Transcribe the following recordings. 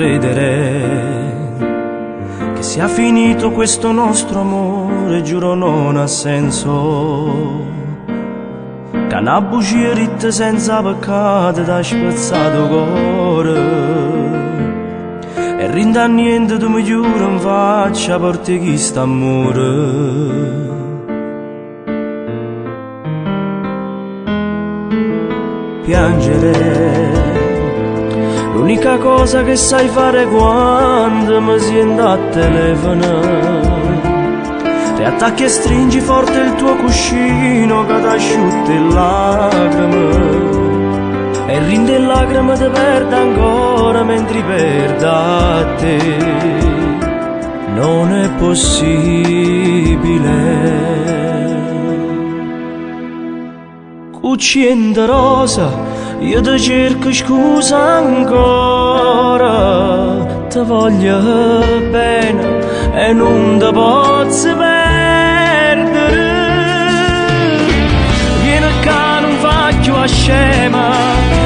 credere che sia finito questo nostro amore, giuro non ha senso. Che una bugia ritta senza peccato t'ha spezzato cuore, e rinda niente tu mi giuro in faccia porti chi sta amore. Piangere, l'unica cosa che sai fare quando mi siendi a telefono. Ti attacchi e stringi forte il tuo cuscino che t'asciutte le lacrime, e rinde lacrime te perde ancora mentre perda te. Non è possibile. Cuccienda rosa, io ti cerco scusa ancora, ti voglio bene e non ti posso perdere. Vieni che non faccio a scema,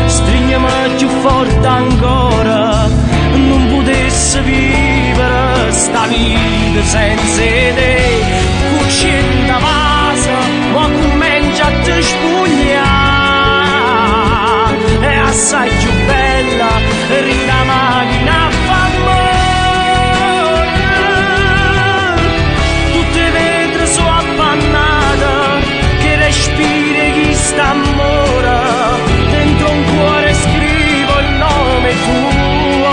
stringiami più forte ancora, non potessi vivere sta vita senza te. Cuccienda vasa, ma comincia a te spugnare, è assai più bella, rinda macchina fa amore. Tutte le vetri sono appannate, che respiri chi sta amore, dentro un cuore scrivo il nome tuo,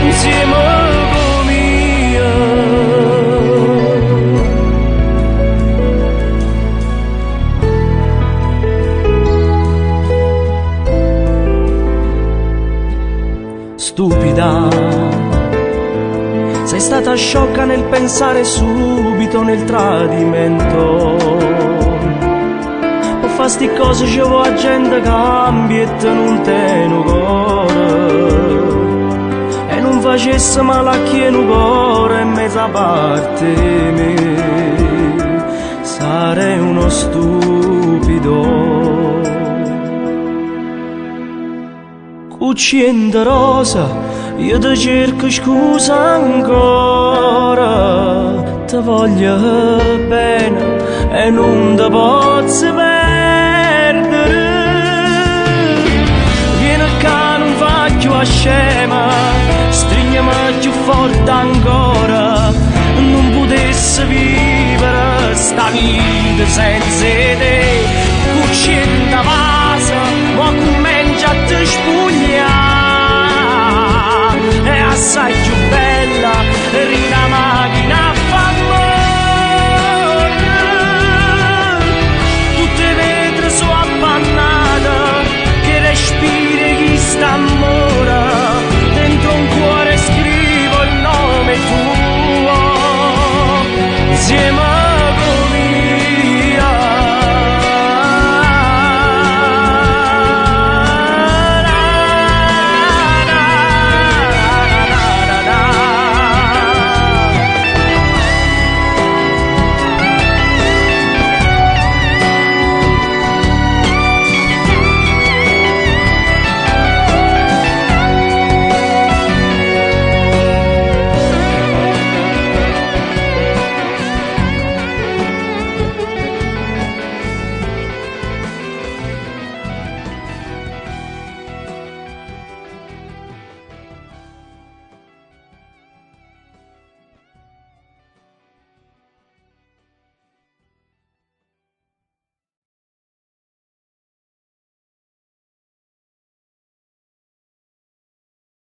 insieme con mio. Stupida, sei stata sciocca nel pensare subito nel tradimento. Per fare sti cose ci vuole gente cambia e te non teno cuore, e non facesse male a chi è un cuore e mezza parte me. Sarei uno stupido. Cuccienda rosa, io ti cerco scusa ancora, ti voglio bene e non ti posso perdere. Vieni che non faccio a scema, stringiami più forte ancora, non potessi vivere sta vita senza te. Cuccienda vasa, ma comincia a te spugnare, è assai più bella, rinda macchina fa amore. Tutte le vetri sono appannate, che respiri chi sta